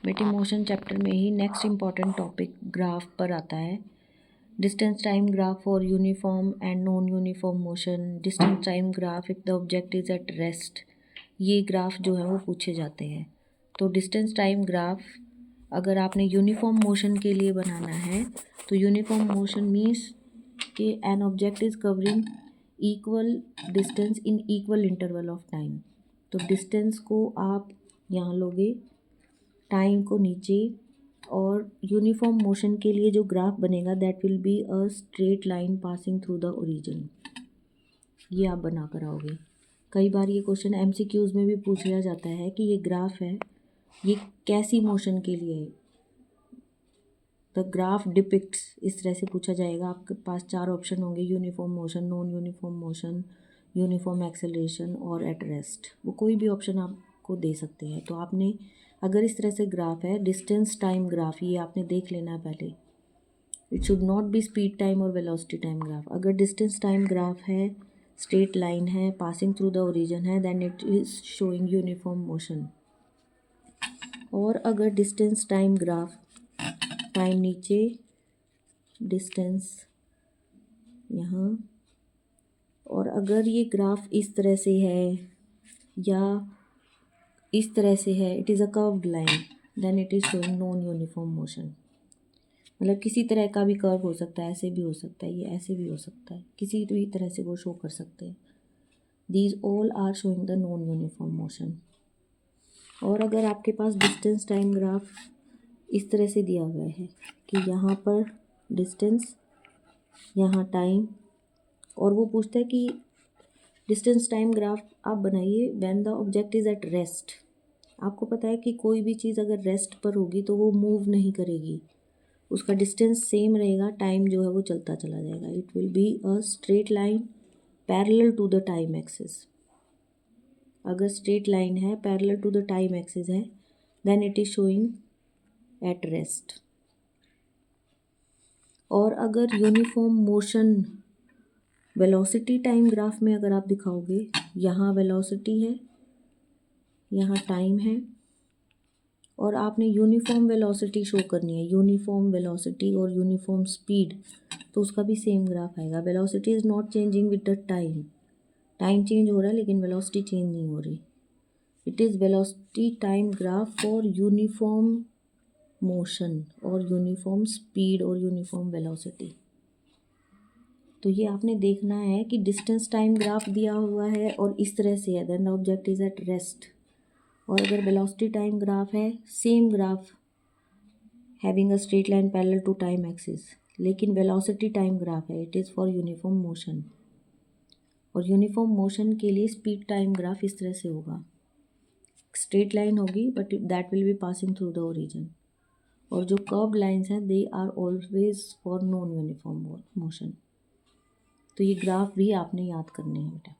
बेटे motion chapter में ही next important topic graph पर आता है। Distance time graph for uniform and non uniform motion, distance time graph if the object is at rest, ये graph जो है वो पूछे जाते हैं। तो डिस्टेंस टाइम ग्राफ अगर आपने यूनिफॉर्म मोशन के लिए बनाना है तो यूनिफॉर्म मोशन मीन्स कि an object is covering equal distance in equal interval of time. तो डिस्टेंस को आप यहाँ लोगे, टाइम को नीचे, और यूनिफॉर्म मोशन के लिए जो ग्राफ बनेगा that will be a straight line passing through the origin. ये आप बना कर आओगे। कई बार ये क्वेश्चन एमसीक्यूज में भी पूछ लिया जाता है कि ये ग्राफ है, ये कैसी मोशन के लिए है। द ग्राफ डिपिक्ट्स, इस तरह से पूछा जाएगा। आपके पास 4 ऑप्शन होंगे, uniform motion, non uniform motion, uniform acceleration और एट रेस्ट। वो कोई भी ऑप्शन आपको दे सकते हैं। तो आपने अगर इस तरह से ग्राफ है, डिस्टेंस टाइम ग्राफ, ये आपने देख लेना है पहले। It should not be speed time और वेलोसिटी टाइम ग्राफ। अगर डिस्टेंस टाइम ग्राफ है, स्ट्रेट लाइन है, पासिंग थ्रू द ओरिजिन है, then it is showing uniform motion. और अगर डिस्टेंस टाइम ग्राफ, टाइम नीचे, डिस्टेंस यहाँ, और अगर ये ग्राफ इस तरह से है या इस तरह से है, it is a curved line, then it is showing non uniform motion. मतलब किसी तरह का भी कर्व हो सकता है, ऐसे भी हो सकता है, ये ऐसे भी हो सकता है, किसी भी तरह से वो शो कर सकते हैं। These all are showing the non uniform motion. और अगर आपके पास डिस्टेंस टाइम ग्राफ इस तरह से दिया हुआ है कि यहाँ पर डिस्टेंस, यहाँ टाइम, और वो पूछता है कि डिस्टेंस टाइम ग्राफ आप बनाइए when the object is at rest. आपको पता है कि कोई भी चीज़ अगर रेस्ट पर होगी तो वो मूव नहीं करेगी, उसका डिस्टेंस सेम रहेगा, टाइम जो है वो चलता चला जाएगा। It will be a straight line parallel to the time axis. अगर स्ट्रेट लाइन है, parallel to the time axis है, then it is showing at rest. और अगर uniform motion velocity time graph में अगर आप दिखाओगे, यहाँ वेलोसिटी है, यहाँ टाइम है, और आपने यूनिफॉर्म वेलोसिटी शो करनी है, यूनिफॉर्म वेलोसिटी और यूनिफॉर्म स्पीड, तो उसका भी सेम ग्राफ आएगा। Velocity is not changing with the time, time change हो रहा है लेकिन वेलोसिटी चेंज नहीं हो रही। It is velocity time graph for uniform motion और यूनिफॉर्म स्पीड और यूनिफॉर्म वेलोसिटी। तो ये आपने देखना है कि डिस्टेंस टाइम ग्राफ दिया हुआ है और इस तरह से है, then the object is at rest. और अगर वेलोसिटी टाइम ग्राफ है, same graph having a straight line parallel to time axis, लेकिन वेलोसिटी टाइम ग्राफ है, it is for uniform motion. और यूनिफॉर्म मोशन के लिए स्पीड टाइम ग्राफ इस तरह से होगा, स्ट्रेट लाइन होगी but that will be passing through the origin. और जो कर्व्ड लाइंस हैं they are always for non uniform motion. तो ये ग्राफ भी आपने याद करने हैं बेटा।